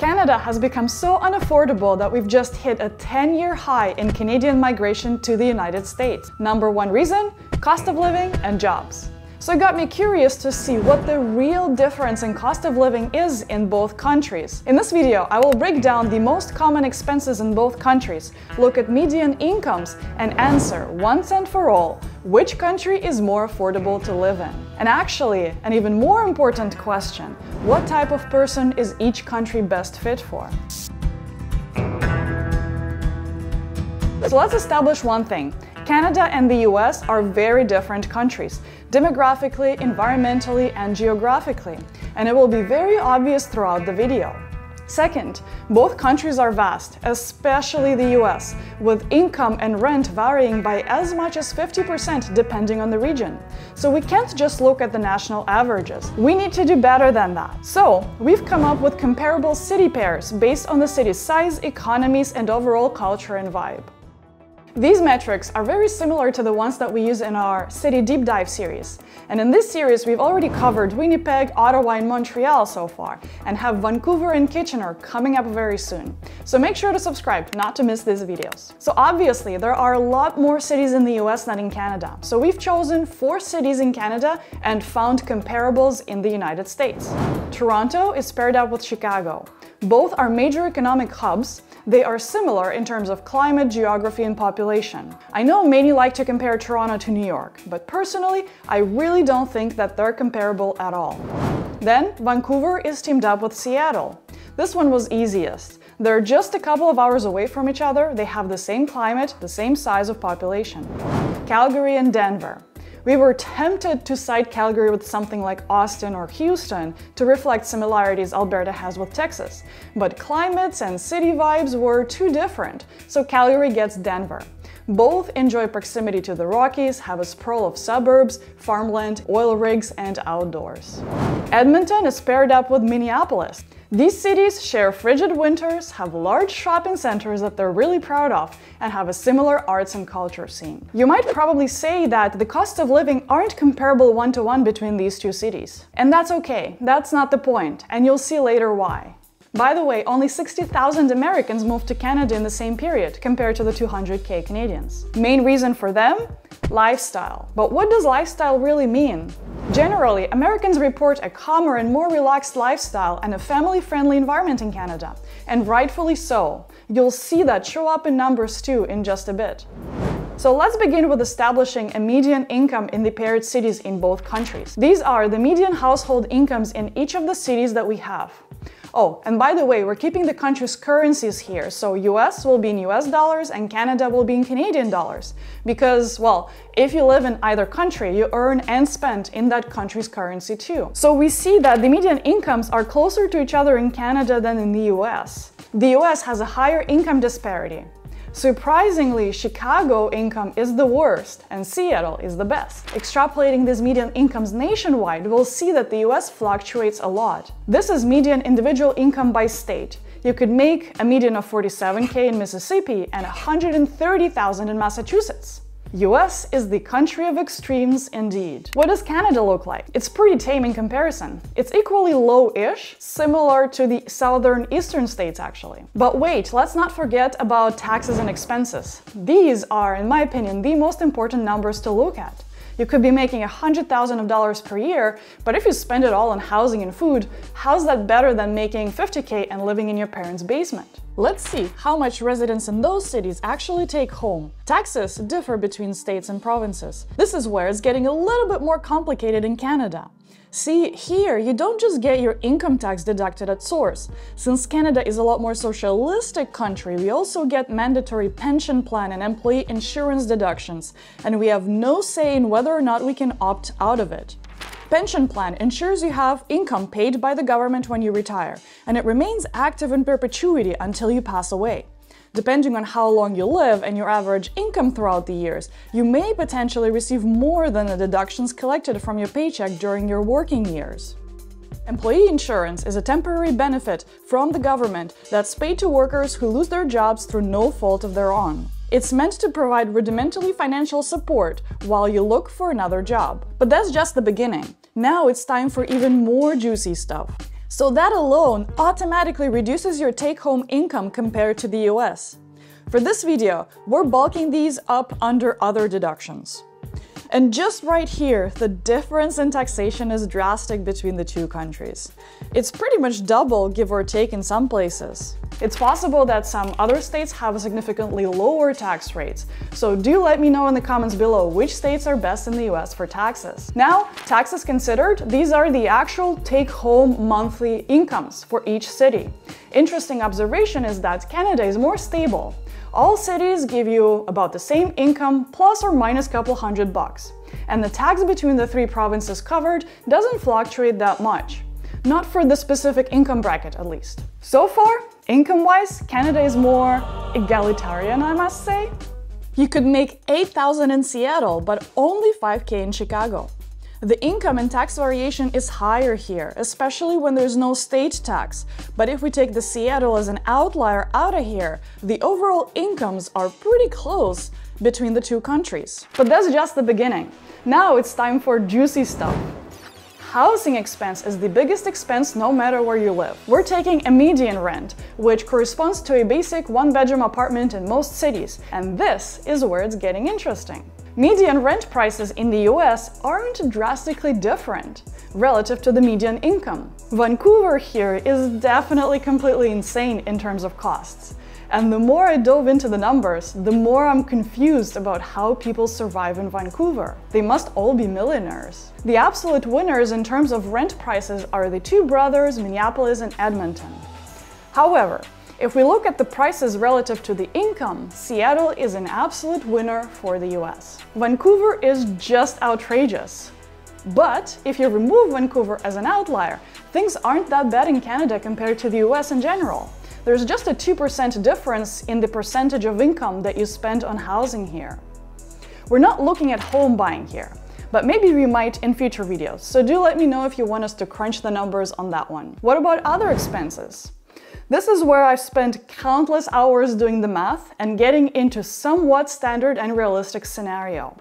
Canada has become so unaffordable that we've just hit a 10-year high in Canadian migration to the United States. Number one reason? Cost of living and jobs. So it got me curious to see what the real difference in cost of living is in both countries. In this video, I will break down the most common expenses in both countries, look at median incomes, and answer once and for all, which country is more affordable to live in? And actually, an even more important question, what type of person is each country best fit for? So let's establish one thing. Canada and the US are very different countries, demographically, environmentally, and geographically, and it will be very obvious throughout the video. Second, both countries are vast, especially the US, with income and rent varying by as much as 50% depending on the region. So we can't just look at the national averages. We need to do better than that. So we've come up with comparable city pairs based on the city's size, economies, and overall culture and vibe. These metrics are very similar to the ones that we use in our City Deep Dive series. And in this series, we've already covered Winnipeg, Ottawa, and Montreal so far, and have Vancouver and Kitchener coming up very soon. So make sure to subscribe not to miss these videos. So obviously, there are a lot more cities in the US than in Canada. So we've chosen 4 cities in Canada and found comparables in the United States. Toronto is paired up with Chicago. Both are major economic hubs. They are similar in terms of climate, geography, and population. I know many like to compare Toronto to New York, but personally, I really don't think that they're comparable at all. Then, Vancouver is teamed up with Seattle. This one was easiest. They're just a couple of hours away from each other, they have the same climate, the same size of population. Calgary and Denver. We were tempted to cite Calgary with something like Austin or Houston to reflect similarities Alberta has with Texas, but climates and city vibes were too different, so Calgary gets Denver. Both enjoy proximity to the Rockies, have a sprawl of suburbs, farmland, oil rigs, and outdoors. Edmonton is paired up with Minneapolis. These cities share frigid winters, have large shopping centers that they're really proud of, and have a similar arts and culture scene. You might probably say that the cost of living aren't comparable one-to-one between these two cities. And that's okay, that's not the point, and you'll see later why. By the way, only 60,000 Americans moved to Canada in the same period, compared to the 200,000 Canadians. Main reason for them? Lifestyle. But what does lifestyle really mean? Generally, Americans report a calmer and more relaxed lifestyle and a family-friendly environment in Canada, and rightfully so. You'll see that show up in numbers too in just a bit. So let's begin with establishing a median income in the paired cities in both countries. These are the median household incomes in each of the cities that we have. Oh, and by the way, we're keeping the country's currencies here, so US will be in US dollars and Canada will be in Canadian dollars. Because, well, if you live in either country, you earn and spend in that country's currency too. So we see that the median incomes are closer to each other in Canada than in the US. The US has a higher income disparity. Surprisingly, Chicago income is the worst and Seattle is the best. Extrapolating these median incomes nationwide, we'll see that the US fluctuates a lot. This is median individual income by state. You could make a median of 47K in Mississippi and 130,000 in Massachusetts. US is the country of extremes indeed. What does Canada look like? It's pretty tame in comparison. It's equally low-ish, similar to the southern eastern states actually. But wait, let's not forget about taxes and expenses. These are, in my opinion, the most important numbers to look at. You could be making $100,000 per year, but if you spend it all on housing and food, how's that better than making 50K and living in your parents' basement? Let's see how much residents in those cities actually take home. Taxes differ between states and provinces. This is where it's getting a little bit more complicated in Canada. See, here you don't just get your income tax deducted at source. Since Canada is a lot more socialistic country, we also get mandatory pension plan and employee insurance deductions, and we have no say in whether or not we can opt out of it. Pension plan ensures you have income paid by the government when you retire, and it remains active in perpetuity until you pass away. Depending on how long you live and your average income throughout the years, you may potentially receive more than the deductions collected from your paycheck during your working years. Employee insurance is a temporary benefit from the government that's paid to workers who lose their jobs through no fault of their own. It's meant to provide rudimentary financial support while you look for another job. But that's just the beginning. Now it's time for even more juicy stuff. So that alone automatically reduces your take-home income compared to the US. For this video, we're bulking these up under other deductions. And just right here, the difference in taxation is drastic between the two countries. It's pretty much double, give or take, in some places. It's possible that some other states have significantly lower tax rates, so do let me know in the comments below which states are best in the US for taxes. Now, taxes considered, these are the actual take-home monthly incomes for each city. Interesting observation is that Canada is more stable. All cities give you about the same income, plus or minus a couple $100. And the tax between the three provinces covered doesn't fluctuate that much. Not for the specific income bracket, at least. So far, income-wise, Canada is more egalitarian, I must say. You could make $8,000 in Seattle, but only $5,000 in Chicago. The income and tax variation is higher here, especially when there's no state tax. But if we take the Seattle as an outlier out of here, the overall incomes are pretty close between the two countries. But that's just the beginning. Now it's time for juicy stuff. Housing expense is the biggest expense no matter where you live. We're taking a median rent, which corresponds to a basic one-bedroom apartment in most cities, and this is where it's getting interesting. Median rent prices in the US aren't drastically different relative to the median income. Vancouver here is definitely completely insane in terms of costs. And the more I dove into the numbers, the more I'm confused about how people survive in Vancouver. They must all be millionaires. The absolute winners in terms of rent prices are the two brothers, Minneapolis and Edmonton. However, if we look at the prices relative to the income, Seattle is an absolute winner for the US. Vancouver is just outrageous. But if you remove Vancouver as an outlier, things aren't that bad in Canada compared to the US in general. There's just a 2% difference in the percentage of income that you spend on housing here. We're not looking at home buying here, but maybe we might in future videos, so do let me know if you want us to crunch the numbers on that one. What about other expenses? This is where I've spent countless hours doing the math and getting into somewhat standard and realistic scenario.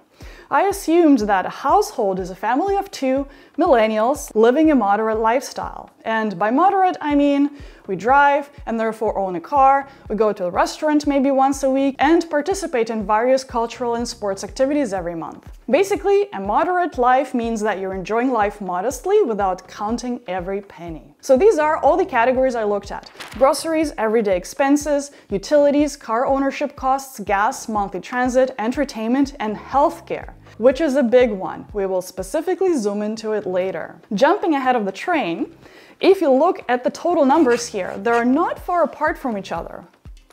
I assumed that a household is a family of two millennials living a moderate lifestyle. And by moderate, I mean we drive and therefore own a car, we go to a restaurant maybe once a week, and participate in various cultural and sports activities every month. Basically, a moderate life means that you're enjoying life modestly without counting every penny. So these are all the categories I looked at: groceries, everyday expenses, utilities, car ownership costs, gas, monthly transit, entertainment, and healthcare, which is a big one. We will specifically zoom into it later. Jumping ahead of the train, if you look at the total numbers here, they are not far apart from each other.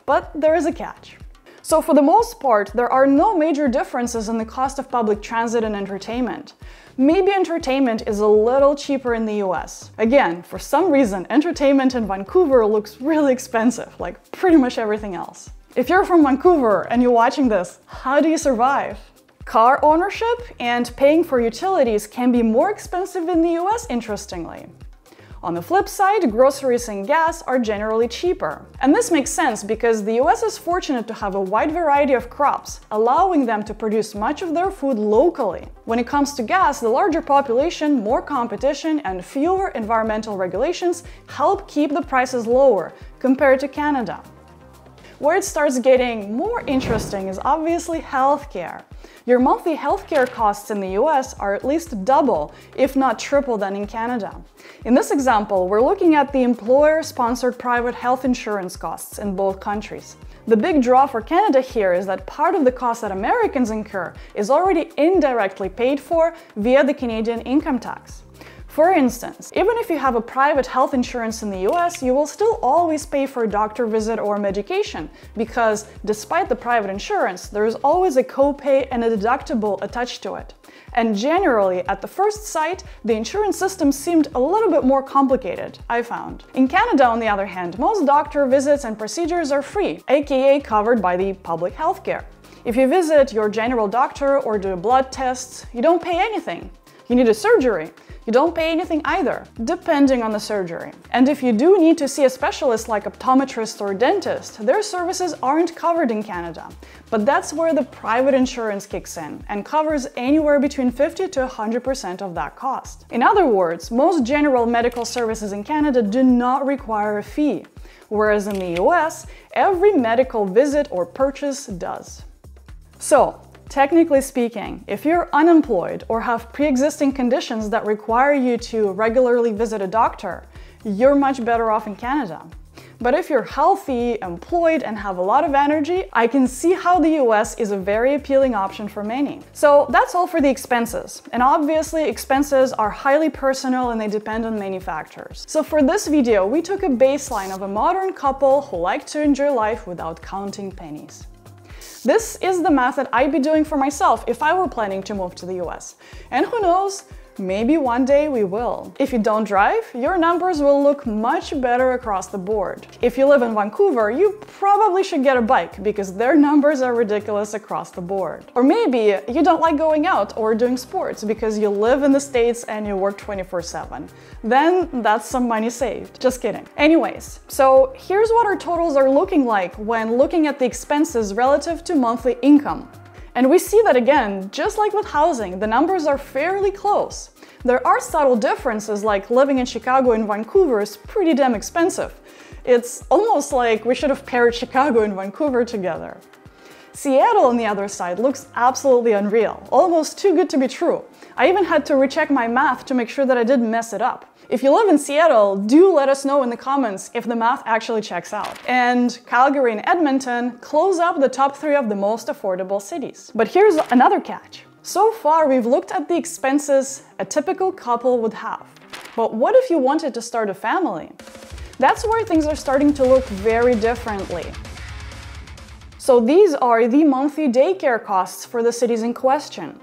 But there is a catch. So for the most part, there are no major differences in the cost of public transit and entertainment. Maybe entertainment is a little cheaper in the US. Again, for some reason, entertainment in Vancouver looks really expensive, like pretty much everything else. If you're from Vancouver and you're watching this, how do you survive? Car ownership and paying for utilities can be more expensive in the US, interestingly. On the flip side, groceries and gas are generally cheaper. And this makes sense because the US is fortunate to have a wide variety of crops, allowing them to produce much of their food locally. When it comes to gas, the larger population, more competition, and fewer environmental regulations help keep the prices lower compared to Canada. Where it starts getting more interesting is obviously healthcare. Your monthly healthcare costs in the US are at least double, if not triple, than in Canada. In this example, we're looking at the employer-sponsored private health insurance costs in both countries. The big draw for Canada here is that part of the cost that Americans incur is already indirectly paid for via the Canadian income tax. For instance, even if you have a private health insurance in the US, you will still always pay for a doctor visit or medication, because despite the private insurance, there is always a copay and a deductible attached to it. And generally, at the first sight, the insurance system seemed a little bit more complicated, I found. In Canada, on the other hand, most doctor visits and procedures are free, aka covered by the public healthcare. If you visit your general doctor or do blood tests, you don't pay anything. You need a surgery. You don't pay anything either, depending on the surgery. And if you do need to see a specialist like optometrist or dentist, their services aren't covered in Canada. But that's where the private insurance kicks in and covers anywhere between 50 to 100% of that cost. In other words, most general medical services in Canada do not require a fee, whereas in the US, every medical visit or purchase does. So, technically speaking, if you're unemployed or have pre-existing conditions that require you to regularly visit a doctor, you're much better off in Canada. But if you're healthy, employed, and have a lot of energy, I can see how the US is a very appealing option for many. So that's all for the expenses. And obviously, expenses are highly personal and they depend on many factors. So for this video, we took a baseline of a modern couple who like to enjoy life without counting pennies. This is the math that I'd be doing for myself if I were planning to move to the US. And who knows, maybe one day we will. If you don't drive, your numbers will look much better across the board. If you live in Vancouver, you probably should get a bike because their numbers are ridiculous across the board. Or maybe you don't like going out or doing sports because you live in the States and you work 24/7. Then that's some money saved. Just kidding. Anyways, so here's what our totals are looking like when looking at the expenses relative to monthly income. And we see that again, just like with housing, the numbers are fairly close. There are subtle differences, like living in Chicago and Vancouver is pretty damn expensive. It's almost like we should have paired Chicago and Vancouver together. Seattle, on the other side, looks absolutely unreal, almost too good to be true. I even had to recheck my math to make sure that I didn't mess it up. If you live in Seattle, do let us know in the comments if the math actually checks out. And Calgary and Edmonton close up the top 3 of the most affordable cities. But here's another catch. So far, we've looked at the expenses a typical couple would have. But what if you wanted to start a family? That's where things are starting to look very differently. So these are the monthly daycare costs for the cities in question.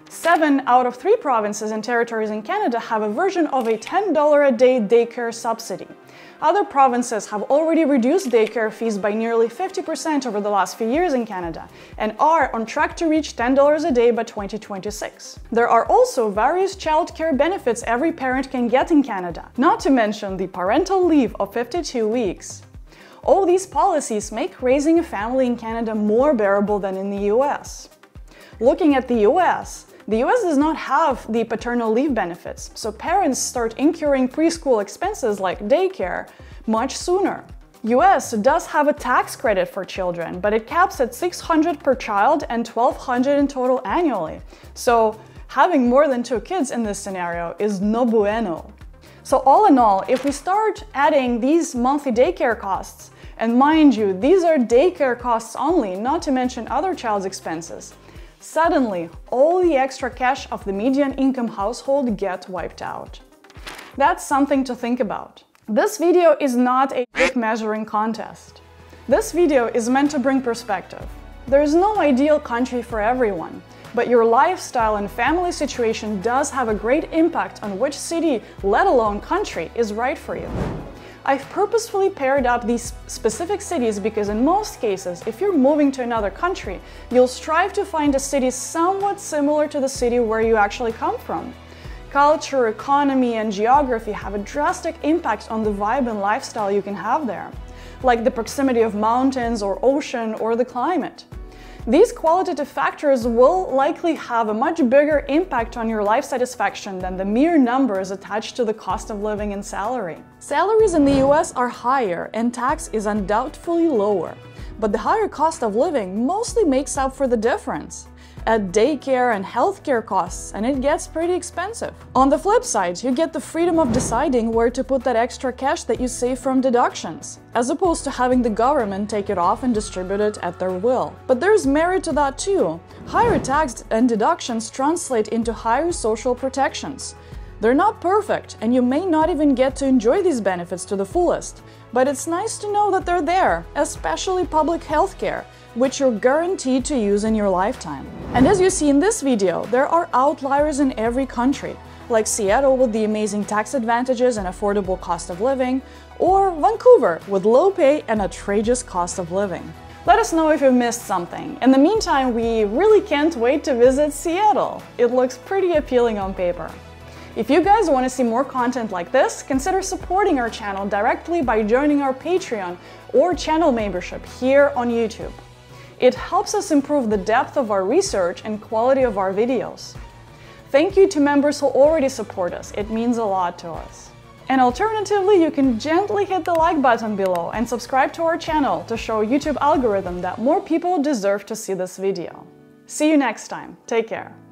7 out of 3 provinces and territories in Canada have a version of a $10 a day daycare subsidy. Other provinces have already reduced daycare fees by nearly 50% over the last few years in Canada and are on track to reach $10 a day by 2026. There are also various childcare benefits every parent can get in Canada, not to mention the parental leave of 52 weeks. All these policies make raising a family in Canada more bearable than in the US. Looking at the US does not have the paternal leave benefits, so parents start incurring preschool expenses like daycare much sooner. US does have a tax credit for children, but it caps at $600 per child and $1,200 in total annually. So having more than 2 kids in this scenario is no bueno. So all in all, if we start adding these monthly daycare costs, and mind you, these are daycare costs only, not to mention other child's expenses, suddenly, all the extra cash of the median income household get wiped out. That's something to think about. This video is not a quick measuring contest. This video is meant to bring perspective. There is no ideal country for everyone, but your lifestyle and family situation does have a great impact on which city, let alone country, is right for you. I've purposefully paired up these specific cities because in most cases, if you're moving to another country, you'll strive to find a city somewhat similar to the city where you actually come from. Culture, economy, and geography have a drastic impact on the vibe and lifestyle you can have there, like the proximity of mountains or ocean or the climate. These qualitative factors will likely have a much bigger impact on your life satisfaction than the mere numbers attached to the cost of living and salary. Salaries in the US are higher and tax is undoubtedly lower, but the higher cost of living mostly makes up for the difference. Add daycare and healthcare costs and it gets pretty expensive. On the flip side, you get the freedom of deciding where to put that extra cash that you save from deductions, as opposed to having the government take it off and distribute it at their will. But there's merit to that too. Higher tax and deductions translate into higher social protections. They're not perfect, and you may not even get to enjoy these benefits to the fullest, but it's nice to know that they're there, especially public health care, which you're guaranteed to use in your lifetime. And as you see in this video, there are outliers in every country, like Seattle with the amazing tax advantages and affordable cost of living, or Vancouver with low pay and outrageous cost of living. Let us know if you missed something. In the meantime, we really can't wait to visit Seattle. It looks pretty appealing on paper. If you guys want to see more content like this, consider supporting our channel directly by joining our Patreon or channel membership here on YouTube. It helps us improve the depth of our research and quality of our videos. Thank you to members who already support us. It means a lot to us. And alternatively, you can gently hit the like button below and subscribe to our channel to show YouTube algorithm that more people deserve to see this video. See you next time. Take care.